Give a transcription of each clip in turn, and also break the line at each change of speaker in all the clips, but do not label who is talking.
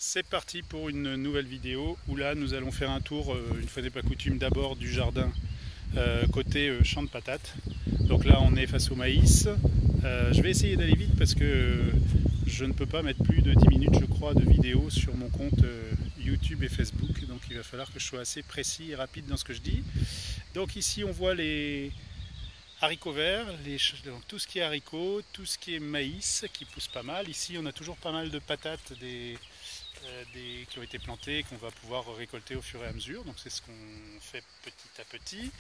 C'est parti pour une nouvelle vidéo où là nous allons faire un tour, une fois n'est pas coutume, d'abord du jardin côté champ de patates. Donc là on est face au maïs. Je vais essayer d'aller vite parce que je ne peux pas mettre plus de 10 minutes je crois de vidéo sur mon compte YouTube et Facebook. Donc il va falloir que je sois assez précis et rapide dans ce que je dis. Donc ici on voit les haricots verts, donc tout ce qui est haricots, tout ce qui est maïs qui pousse pas mal. Ici on a toujours pas mal de patates qui ont été plantées, qu'on va pouvoir récolter au fur et à mesure. Donc c'est ce qu'on fait petit à petit.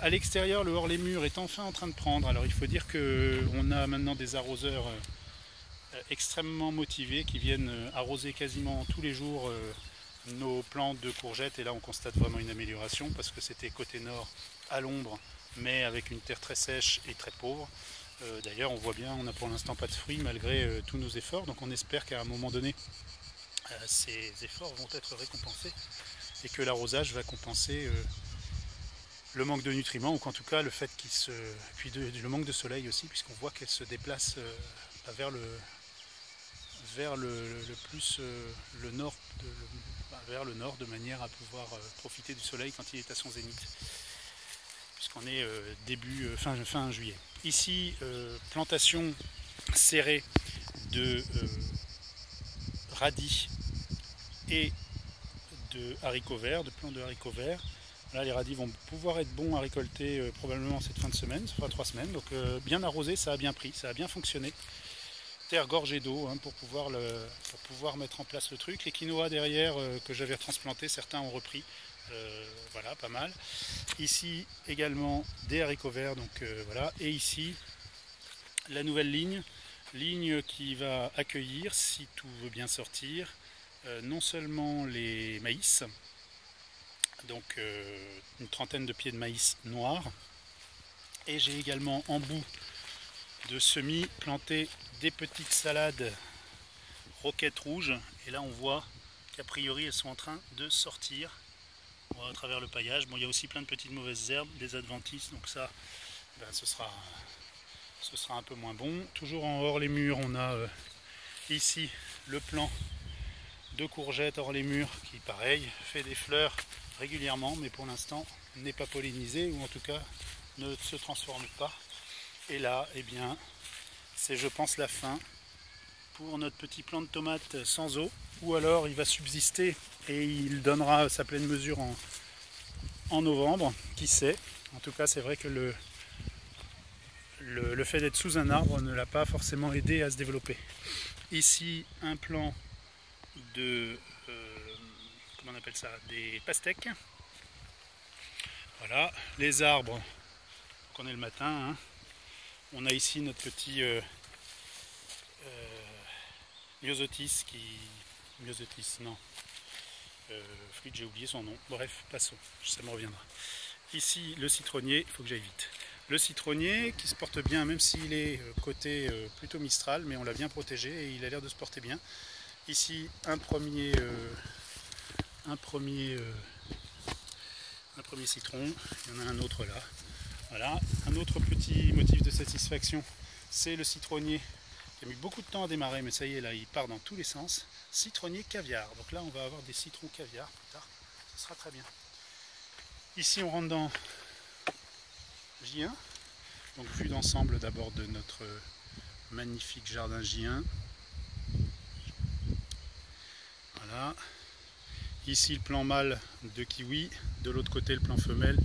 À l'extérieur, le hors-les-murs est enfin en train de prendre. Alors il faut dire qu'on a maintenant des arroseurs extrêmement motivés qui viennent arroser quasiment tous les jours nos plantes de courgettes. Et là on constate vraiment une amélioration parce que c'était côté nord à l'ombre, mais avec une terre très sèche et très pauvre. D'ailleurs on voit bien, on n'a pour l'instant pas de fruits malgré tous nos efforts. Donc on espère qu'à un moment donné, ces efforts vont être récompensés et que l'arrosage va compenser le manque de nutriments, ou qu'en tout cas le fait puis le manque de soleil aussi, puisqu'on voit qu'elle se déplace vers le plus le nord, vers le nord, de manière à pouvoir profiter du soleil quand il est à son zénith, puisqu'on est fin juillet. Ici, plantation serrée de radis et de haricots verts, de plants de haricots verts. Là, les radis vont pouvoir être bons à récolter probablement cette fin de semaine, ça fera 3 semaines. Donc bien arrosé, ça a bien pris, ça a bien fonctionné. Terre gorgée d'eau pour pouvoir mettre en place le truc. Les quinoa derrière que j'avais transplantés, certains ont repris. Voilà, pas mal. Ici également des haricots verts, donc voilà. Et ici, la nouvelle ligne qui va accueillir, si tout veut bien sortir, non seulement les maïs, donc une trentaine de pieds de maïs noir, et j'ai également en bout de semis planté des petites salades roquettes rouges, et là on voit qu'a priori elles sont en train de sortir. On voit à travers le paillage. Bon, il y a aussi plein de petites mauvaises herbes, des adventices, donc ça ce sera un peu moins bon. Toujours en hors les murs, on a ici le plant de courgettes hors les murs qui, pareil, fait des fleurs régulièrement, mais pour l'instant n'est pas pollinisé, ou en tout cas ne se transforme pas. Et là, eh bien, c'est, je pense, la fin pour notre petit plant de tomates sans eau, ou alors il va subsister et il donnera sa pleine mesure en novembre, qui sait. En tout cas, c'est vrai que le fait d'être sous un arbre ne l'a pas forcément aidé à se développer. Ici, un plant de comment on appelle ça, des pastèques. Voilà, les arbres qu'on est le matin, hein. On a ici notre petit myosotis flûte, j'ai oublié son nom, bref, passons, ça me reviendra. Ici le citronnier, il faut que j'aille vite. Le citronnier qui se porte bien, même s'il est côté plutôt mistral, mais on l'a bien protégé et il a l'air de se porter bien. Ici un premier citron, il y en a un autre là. Voilà, un autre petit motif de satisfaction, c'est le citronnier qui a mis beaucoup de temps à démarrer, mais ça y est, là il part dans tous les sens. Citronnier caviar, donc là on va avoir des citrons caviar plus tard, ce sera très bien. Ici on rentre dans J1, donc vue d'ensemble d'abord de notre magnifique jardin J1. Voilà. Ici le plan mâle de kiwi, de l'autre côté le plan femelle,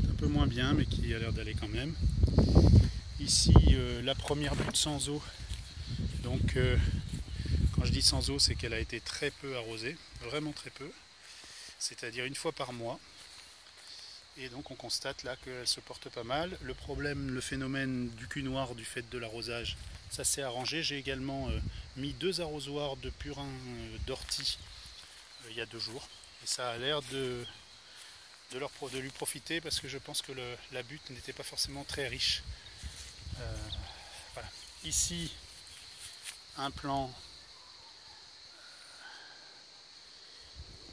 un peu moins bien mais qui a l'air d'aller quand même. Ici la première butte sans eau, donc quand je dis sans eau, c'est qu'elle a été très peu arrosée, vraiment très peu, c'est-à-dire une fois par mois. Et donc on constate là qu'elle se porte pas mal. Le problème, le phénomène du cul noir du fait de l'arrosage, ça s'est arrangé. J'ai également mis 2 arrosoirs de purin d'ortie il y a 2 jours. Et ça a l'air de lui profiter parce que je pense que la butte n'était pas forcément très riche. Voilà. Ici, un plan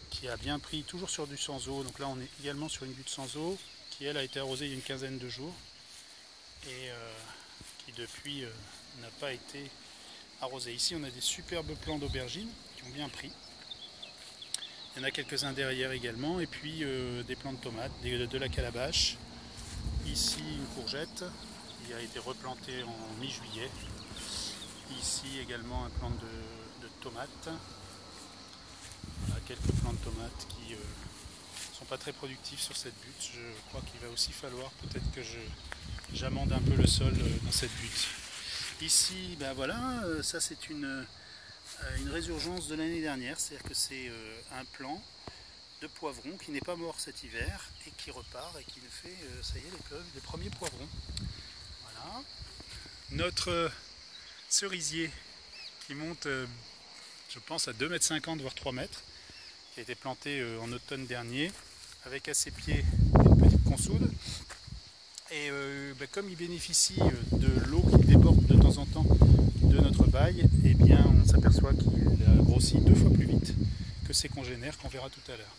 qui a bien pris, toujours sur du sans eau. Donc là on est également sur une butte sans eau qui elle a été arrosée il y a une quinzaine de jours et qui depuis n'a pas été arrosée. Ici on a des superbes plants d'aubergines qui ont bien pris. Il y en a quelques-uns derrière également. Et puis des plants de tomates, de la calabache. Ici une courgette qui a été replantée en mi-juillet. Ici également un plant de tomates. Voilà, quelques plants de tomates qui sont pas très productifs sur cette butte. Je crois qu'il va aussi falloir peut-être que j'amende un peu le sol dans cette butte. Ici, ben voilà, ça c'est une résurgence de l'année dernière, c'est-à-dire que c'est un plant de poivron qui n'est pas mort cet hiver et qui repart et qui nous fait, ça y est, les premiers poivrons. Voilà. Notre cerisier qui monte, je pense, à 2,50 m voire 3 mètres, qui a été planté en automne dernier, avec à ses pieds une petite consoude. Et comme il bénéficie de l'eau qui déborde de temps en temps de notre bail, eh bien on s'aperçoit qu'il a grossi 2 fois plus vite que ses congénères qu'on verra tout à l'heure.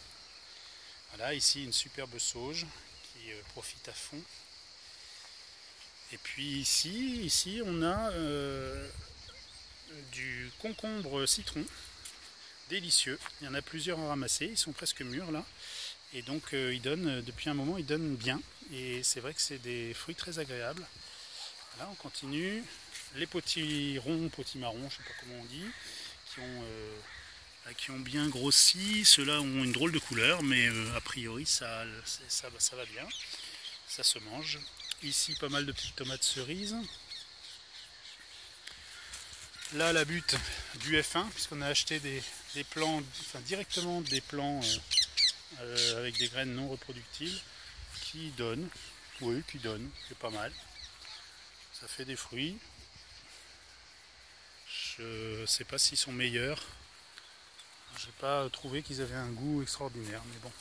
Voilà, ici une superbe sauge qui profite à fond. Et puis ici on a du concombre citron délicieux. Il y en a plusieurs à ramasser, ils sont presque mûrs là. Et donc ils donnent, depuis un moment, ils donnent bien. Et c'est vrai que c'est des fruits très agréables. Voilà, on continue. Les potirons, potimarrons, je ne sais pas comment on dit, qui ont bien grossi. Ceux-là ont une drôle de couleur, mais a priori ça va bien. Ça se mange. Ici, pas mal de petites tomates cerises. Là, la butte du F1, puisqu'on a acheté des plants, enfin directement des plants avec des graines non reproductibles qui donnent. Oui, qui donnent, c'est pas mal. Ça fait des fruits. Je sais pas s'ils sont meilleurs. J'ai pas trouvé qu'ils avaient un goût extraordinaire, mais bon.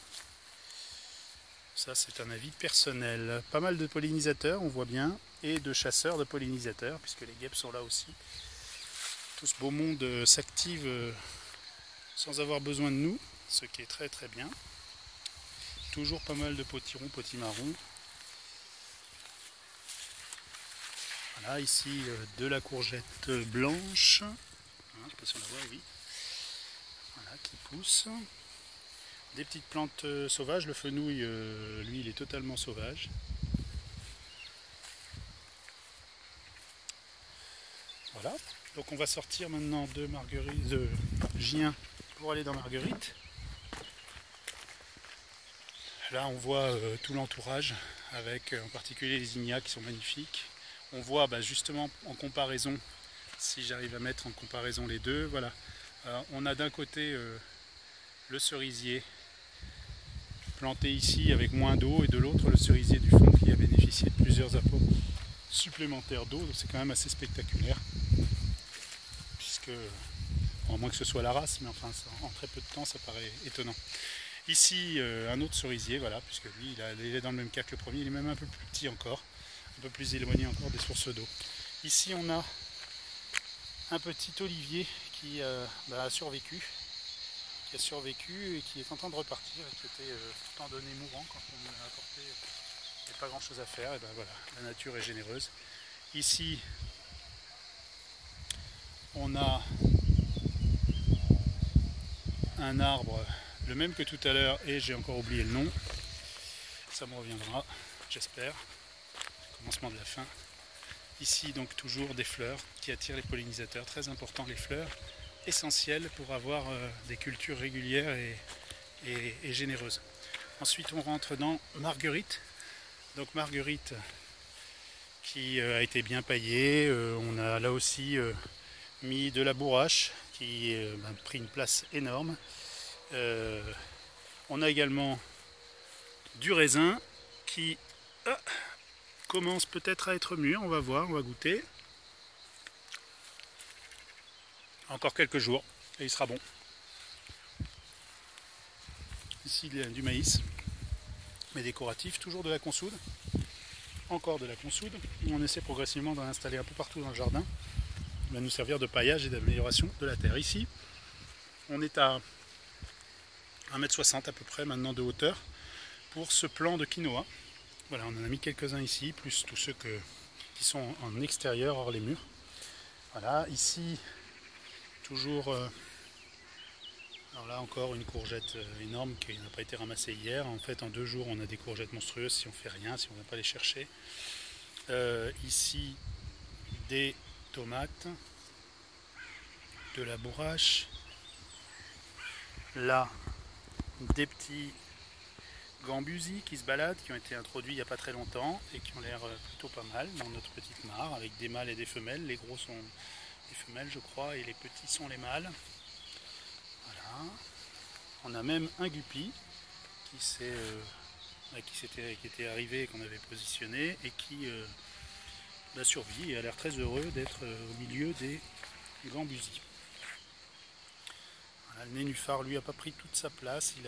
Ça, c'est un avis personnel. Pas mal de pollinisateurs, on voit bien, et de chasseurs de pollinisateurs, puisque les guêpes sont là aussi. Tout ce beau monde s'active sans avoir besoin de nous, ce qui est très très bien. Toujours pas mal de potirons, potimarrons. Voilà, ici de la courgette blanche. Hein, je sais pas si on la voit, oui. Voilà, qui pousse. Des petites plantes sauvages. Le fenouil, lui, il est totalement sauvage. Voilà. Donc on va sortir maintenant de Gien pour aller dans Marguerite. Là on voit tout l'entourage avec en particulier les ignas qui sont magnifiques. On voit justement en comparaison, si j'arrive à mettre en comparaison les deux, voilà. On a d'un côté le cerisier planté ici avec moins d'eau et de l'autre le cerisier du fond qui a bénéficié de plusieurs apports supplémentaires d'eau. Donc c'est quand même assez spectaculaire. Puisque, à moins que ce soit la race, mais enfin en très peu de temps ça paraît étonnant. Ici un autre cerisier, voilà, puisque lui il est dans le même cas que le premier, il est même un peu plus petit encore, un peu plus éloigné encore des sources d'eau. Ici on a un petit olivier qui a survécu, et qui est en train de repartir et qui était tout en donné mourant quand on l'a apporté. Il n'y a pas grand chose à faire, et ben voilà, la nature est généreuse. Ici on a un arbre, le même que tout à l'heure, et j'ai encore oublié le nom. Ça me reviendra, j'espère. Commencement de la fin. Ici donc toujours des fleurs qui attirent les pollinisateurs, très important les fleurs, essentielles pour avoir des cultures régulières et généreuses. Ensuite on rentre dans Marguerite. Donc Marguerite qui a été bien paillée, on a là aussi mis de la bourrache qui a pris une place énorme. On a également du raisin qui commence peut-être à être mûr, on va voir, on va goûter. Encore quelques jours et il sera bon. Ici il y a du maïs, mais décoratif, toujours de la consoude. Encore de la consoude. On essaie progressivement d'en installer un peu partout dans le jardin. Il va nous servir de paillage et d'amélioration de la terre. Ici, on est à 1,60 m à peu près maintenant de hauteur pour ce plan de quinoa. Voilà, on en a mis quelques-uns ici, plus tous ceux qui sont en extérieur, hors les murs. Voilà, ici, toujours Alors là encore une courgette énorme qui n'a pas été ramassée hier. En fait en 2 jours on a des courgettes monstrueuses si on fait rien, si on ne va pas les chercher. Ici des tomates, de la bourrache. Là des petits gambusies qui se baladent, qui ont été introduits il n'y a pas très longtemps et qui ont l'air plutôt pas mal dans notre petite mare avec des mâles et des femelles. Les gros sont les femelles je crois et les petits sont les mâles. Voilà. On a même un guppy qui était arrivé et qu'on avait positionné et qui survit et a l'air très heureux d'être au milieu des gambusies. Voilà, le nénuphar lui a pas pris toute sa place, il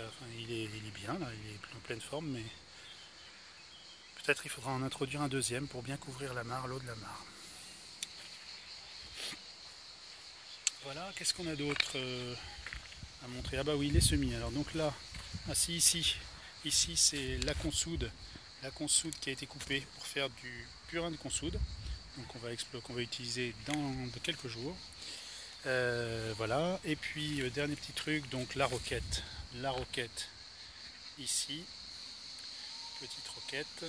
est bien là, il est en pleine forme, mais peut-être il faudra en introduire un deuxième pour bien couvrir la mare, l'eau de la mare. Voilà, qu'est-ce qu'on a d'autre à montrer? Ah bah oui, les semis. Alors donc là, ici c'est la consoude qui a été coupée pour faire du purin de consoude. Donc qu'on va utiliser dans quelques jours. Voilà, et puis dernier petit truc, donc la roquette ici, petite roquette.